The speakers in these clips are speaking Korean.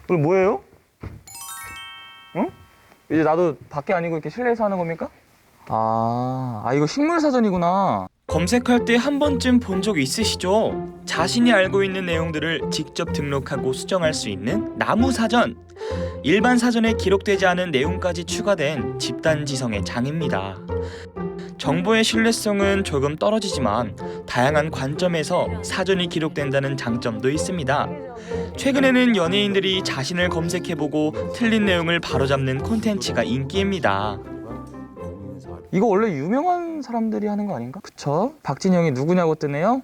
오늘 뭐예요? 응? 이제 나도 밖에 아니고 이렇게 실내에서 하는 겁니까? 이거 식물 사전이구나. 검색할 때 한 번쯤 본 적 있으시죠? 자신이 알고 있는 내용들을 직접 등록하고 수정할 수 있는 나무 사전. 일반 사전에 기록되지 않은 내용까지 추가된 집단지성의 장입니다. 정보의 신뢰성은 조금 떨어지지만 다양한 관점에서 사전이 기록된다는 장점도 있습니다. 최근에는 연예인들이 자신을 검색해보고 틀린 내용을 바로잡는 콘텐츠가 인기입니다. 이거 원래 유명한 사람들이 하는 거 아닌가? 그쵸? 박진영이 누구냐고 뜨네요?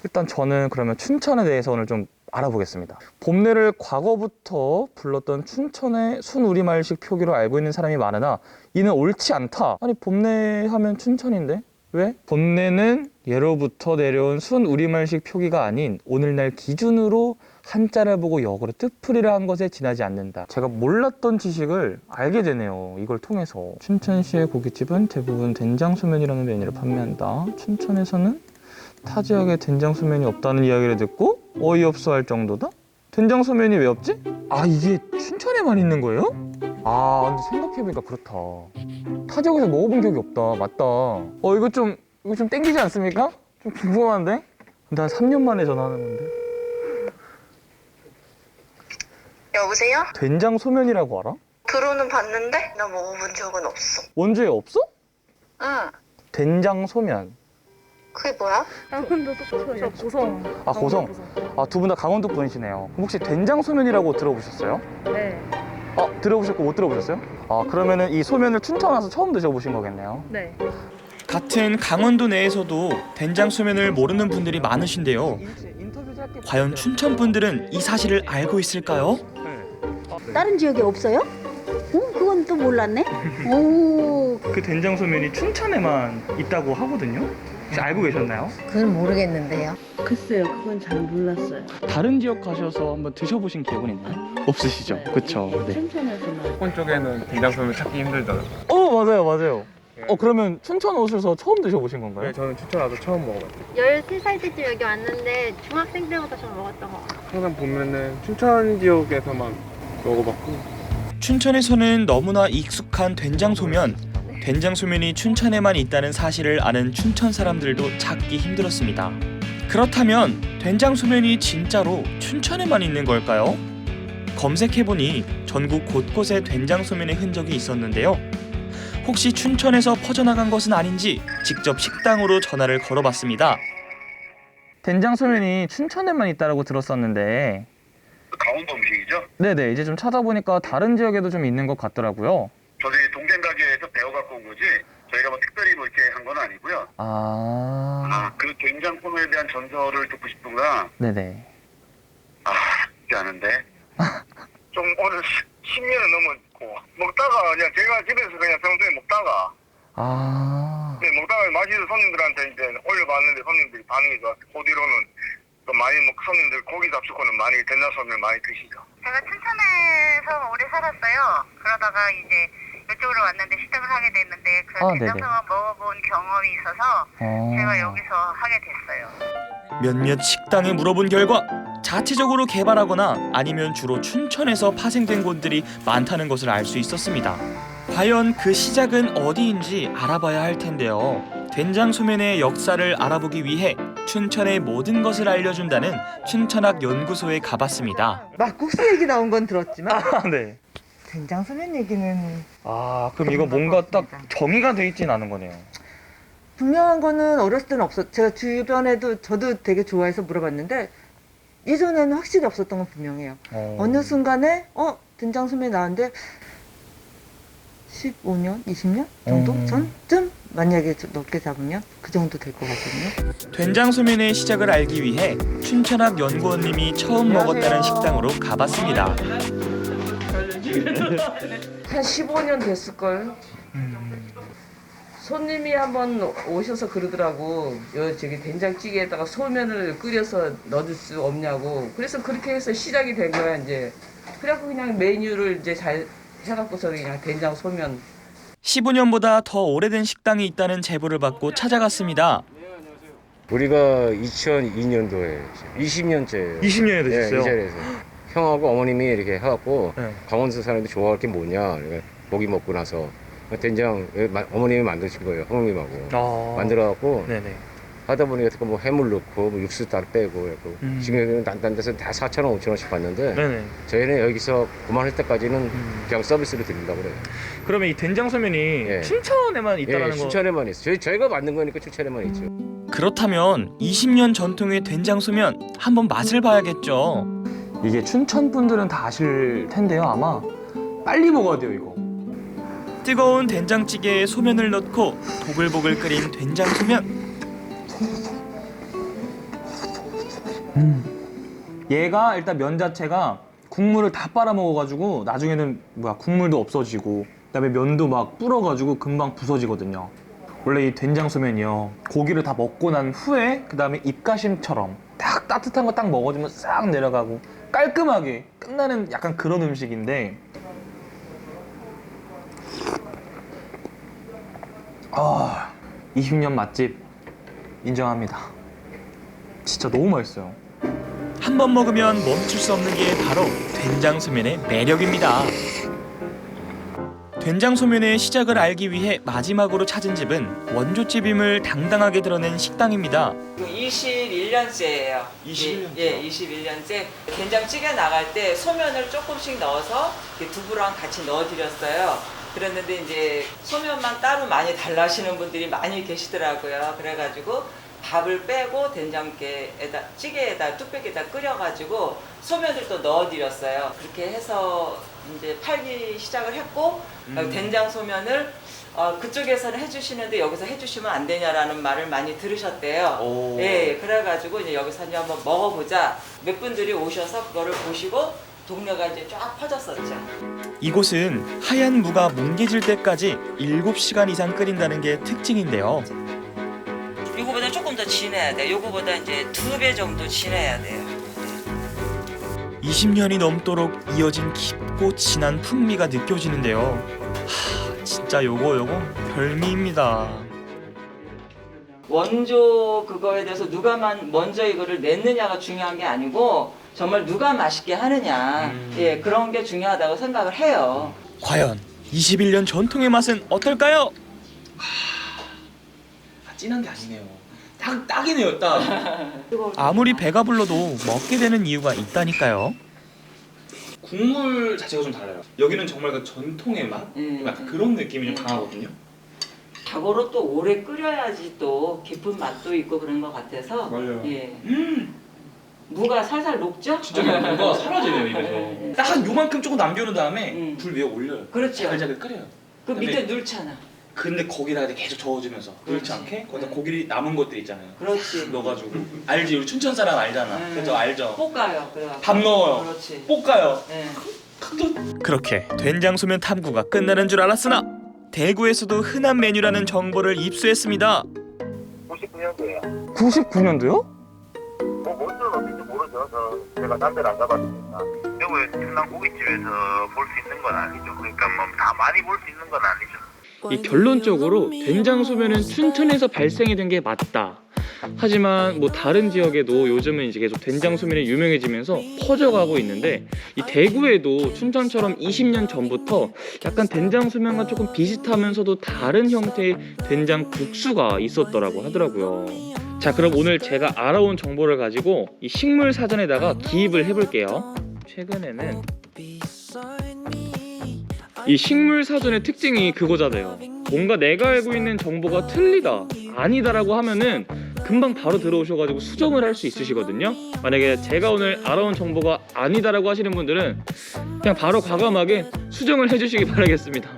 일단 저는 그러면 춘천에 대해서 오늘 좀 알아보겠습니다. 봄내를 과거부터 불렀던 춘천의 순우리말식 표기로 알고 있는 사람이 많으나 이는 옳지 않다. 아니 봄내 하면 춘천인데? 왜? 봄내는 예로부터 내려온 순우리말식 표기가 아닌 오늘날 기준으로 한자를 보고 역으로 뜻풀이를 한 것에 지나지 않는다. 제가 몰랐던 지식을 알게 되네요. 이걸 통해서. 춘천시의 고깃집은 대부분 된장소면이라는 메뉴를 판매한다. 춘천에서는 타 지역에 된장소면이 없다는 이야기를 듣고 어이없어 할 정도다? 된장소면이 왜 없지? 이게 춘천에만 있는 거예요? 근데 생각해보니까 그렇다. 타 지역에서 먹어본 기억이 없다. 맞다. 이거 좀 땡기지 않습니까? 좀 궁금한데? 근데 한 3년 만에 전화하는 건데. 여보세요? 된장소면이라고 알아? 들어는 봤는데 나 먹어본 적은 없어. 원주에 없어? 응. 된장소면. 그게 뭐야? 강원도 똑같아요. 고성. 고성. 두 분 다 강원도 분이시네요. 그럼 혹시 된장소면이라고 들어보셨어요? 네. 들어보셨고 못 들어보셨어요? 그러면은 이 소면을 춘천 와서 처음 드셔보신 거겠네요. 네. 같은 강원도 내에서도 된장소면을 모르는 분들이 많으신데요. 과연 춘천 분들은 이 사실을 알고 있을까요? 다른 지역에 없어요? 그건 또 몰랐네. 오, 그 된장소면이 춘천에만 있다고 하거든요. 혹시 알고 계셨나요? 그건 모르겠는데요. 글쎄요, 그건 잘 몰랐어요. 다른 지역 가셔서 한번 드셔보신 기억은 있나요? 없으시죠? 네. 그쵸. 네. 춘천에서만. 춘천 쪽에는 된장소면 찾기 힘들더라고요. 맞아요. 그러면 춘천 오셔서 처음 드셔보신 건가요? 네, 저는 춘천 와서 처음 먹어봤어요. 13살 때쯤 여기 왔는데 중학생 때부터 좀 먹었던 것 같아요. 항상 보면은 춘천 지역에서만 먹어봤고. 춘천에서는 너무나 익숙한 된장소면. 된장소면이 춘천에만 있다는 사실을 아는 춘천 사람들도 찾기 힘들었습니다. 그렇다면 된장소면이 진짜로 춘천에만 있는 걸까요? 검색해보니 전국 곳곳에 된장소면의 흔적이 있었는데요. 혹시 춘천에서 퍼져나간 것은 아닌지 직접 식당으로 전화를 걸어봤습니다. 된장소면이 춘천에만 있다고 들었었는데 강원도 음식이죠? 네네, 이제 좀 찾아보니까 다른 지역에도 좀 있는 것 같더라고요. 저희 동생 가게에서 배워갖고 온 거지 저희가 뭐 특별히 뭐 이렇게 한 건 아니고요. 그 된장소면에 대한 전설을 듣고 싶은가? 네네. 쉽지 않은데. 좀 오늘 10년은 넘었고 먹다가 그냥 제가 집에서 그냥 평소에 먹다가 먹다가 맛있는 손님들한테 이제 올려봤는데 손님들이 반응이 좋았어요. 그 뒤로는 또 많이 손님들 고기 잡수고는 많이 된장소면 많이 드시죠. 제가 춘천에서 오래 살았어요. 그러다가 이제 이쪽으로 왔는데 식당을 하게 됐는데 그 된장소면 먹어본 경험이 있어서 제가 여기서 하게 됐어요. 몇몇 식당에 물어본 결과 자체적으로 개발하거나 아니면 주로 춘천에서 파생된 곳들이 많다는 것을 알 수 있었습니다. 과연 그 시작은 어디인지 알아봐야 할 텐데요. 된장소면의 역사를 알아보기 위해 춘천의 모든 것을 알려준다는 춘천학 연구소에 가봤습니다. 막국수 얘기 나온 건 들었지만 네. 된장소면 얘기는 그럼 이거 뭔가 딱 정의가 돼 있진 않은 거네요. 분명한 거는 어렸을 때는 없었. 제가 주변에도 저도 되게 좋아해서 물어봤는데 예전에는 확실히 없었던 건 분명해요. 어느 순간에 된장소면이 나왔는데 15년, 20년 정도 전쯤 만약에 넓게 잡으면 그 정도 될 것 같거든요. 된장소면의 시작을 알기 위해 춘천학 연구원님이 처음 먹었다는 식당으로 가봤습니다. 한 15년 됐을걸. 손님이 한번 오셔서 그러더라고. 저기 된장찌개에다가 소면을 끓여서 넣을 수 없냐고. 그래서 그렇게 해서 시작이 된 거야 이제. 그래갖고 그냥 메뉴를 이제 잘 해갖고서 그냥 된장 소면. 15년보다 더 오래된 식당이 있다는 제보를 받고 찾아갔습니다. 우리가 2002년도에 20년째예요. 20년에 드셨어요? 네, 이 자리에서. 형하고 어머님이 이렇게 해갖고 네. 강원도 사람들이 좋아할 게 뭐냐. 그러니까 고기 먹고 나서 된장 어머님이 만드신 거예요. 형님하고 만들어갖고 네네. 하다 보니까 뭐 해물 넣고 뭐 육수 따로 빼고 그래고 지금 딴 데서 다 4,000원, 5,000원씩 받는데 네네. 저희는 여기서 그만할 때까지는 그냥 서비스로 드린다고 그래요. 그러면 이 된장소면이 예. 춘천에만 있다라는 거. 춘천에만 있어요. 저희가 만든 거니까 춘천에만 있죠. 그렇다면 20년 전통의 된장소면 한번 맛을 봐야겠죠. 이게 춘천 분들은 다 아실 텐데요. 아마 빨리 먹어야 돼요 이거. 뜨거운 된장찌개에 소면을 넣고 보글보글 끓인 된장소면. 얘가 일단 면 자체가 국물을 다 빨아 먹어가지고 나중에는 국물도 없어지고 그다음에 면도 막 불어가지고 금방 부서지거든요. 원래 이 된장소면이요 고기를 다 먹고 난 후에 그다음에 입가심처럼 딱 따뜻한 거 딱 먹어주면 싹 내려가고 깔끔하게 끝나는 약간 그런 음식인데 20년 맛집 인정합니다. 진짜 너무 맛있어요. 한 번 먹으면 멈출 수 없는 게 바로 된장소면의 매력입니다. 된장소면의 시작을 알기 위해 마지막으로 찾은 집은 원조집임을 당당하게 드러낸 식당입니다. 21년째예요. 21년째? 예, 21년째. 된장찌개 나갈 때 소면을 조금씩 넣어서 두부랑 같이 넣어드렸어요. 그랬는데 이제 소면만 따로 많이 달라 하시는 분들이 많이 계시더라고요. 그래가지고 밥을 빼고 된장찌개에다 찌개에다 뚝배기에다 끓여가지고 소면을 또 넣어드렸어요. 그렇게 해서 이제 팔기 시작을 했고 된장 소면을 그쪽에서는 해주시는데 여기서 해주시면 안 되냐라는 말을 많이 들으셨대요. 예, 그래가지고 이제 여기서 이제 한번 먹어보자. 몇 분들이 오셔서 그거를 보시고 동네가 이제 쫙 퍼졌었죠. 이곳은 하얀 무가 뭉개질 때까지 7시간 이상 끓인다는 게 특징인데요. 이거보다 조금 더 진해야 돼. 이거보다 이제 2배 정도 진해야 돼요. 20년이 넘도록 이어진 깊고 진한 풍미가 느껴지는데요. 진짜 요거 별미입니다. 원조 그거에 대해서 누가 먼저 이거를 냈느냐가 중요한 게 아니고 정말 누가 맛있게 하느냐, 예, 그런 게 중요하다고 생각을 해요. 과연 21년 전통의 맛은 어떨까요? 진한 게 아니네요. 딱이네요, 딱. 아무리 배가 불러도 먹게 되는 이유가 있다니까요. 국물 자체가 좀 달라요. 여기는 정말 그 전통의 맛? 약간 그런 느낌이 좀 강하거든요. 자고로 또 오래 끓여야지 또 깊은 맛도 있고 그런 것 같아서. 맞아요. 예. 무가 살살 녹죠? 진짜 뭔가 사라지네요, 입에서. 딱 한 요만큼 조금 남겨놓은 다음에 불 위에 올려요. 그렇죠. 잘잘 끓여요. 그 밑에 눌잖아. 근데 거기다가 계속 저어주면서 그렇지 않게 거기다 고기 남은 것들 있잖아요. 그렇지. 넣어가지고 알지? 우리 춘천 사람 알잖아. 그죠? 알죠? 볶아요. 그래갖고. 밥 넣어요. 그렇지. 볶아요. 예. 그렇게 된장소면 탐구가 끝나는 줄 알았으나 대구에서도 흔한 메뉴라는 정보를 입수했습니다. 99년도에요. 99년도요? 뭐 뭔지는 어딘지 모르죠. 제가 딴 데를 안 가봤으니까. 대구의 특남 고깃집에서 볼 수 있는 건 아니죠. 그러니까 뭐 다 많이 볼 수 있는 건 아니죠. 이 결론적으로 된장소면은 춘천에서 발생이 된 게 맞다. 하지만 뭐 다른 지역에도 요즘은 이제 계속 된장소면이 유명해지면서 퍼져가고 있는데 이 대구에도 춘천처럼 20년 전부터 약간 된장소면과 조금 비슷하면서도 다른 형태의 된장국수가 있었더라고 하더라고요. 자, 그럼 오늘 제가 알아온 정보를 가지고 이 식물 사전에다가 기입을 해볼게요. 최근에는 이 식물 사전의 특징이 그거잖아요. 뭔가 내가 알고 있는 정보가 틀리다, 아니다라고 하면은 금방 바로 들어오셔가지고 수정을 할 수 있으시거든요. 만약에 제가 오늘 알아온 정보가 아니다라고 하시는 분들은 그냥 바로 과감하게 수정을 해주시기 바라겠습니다.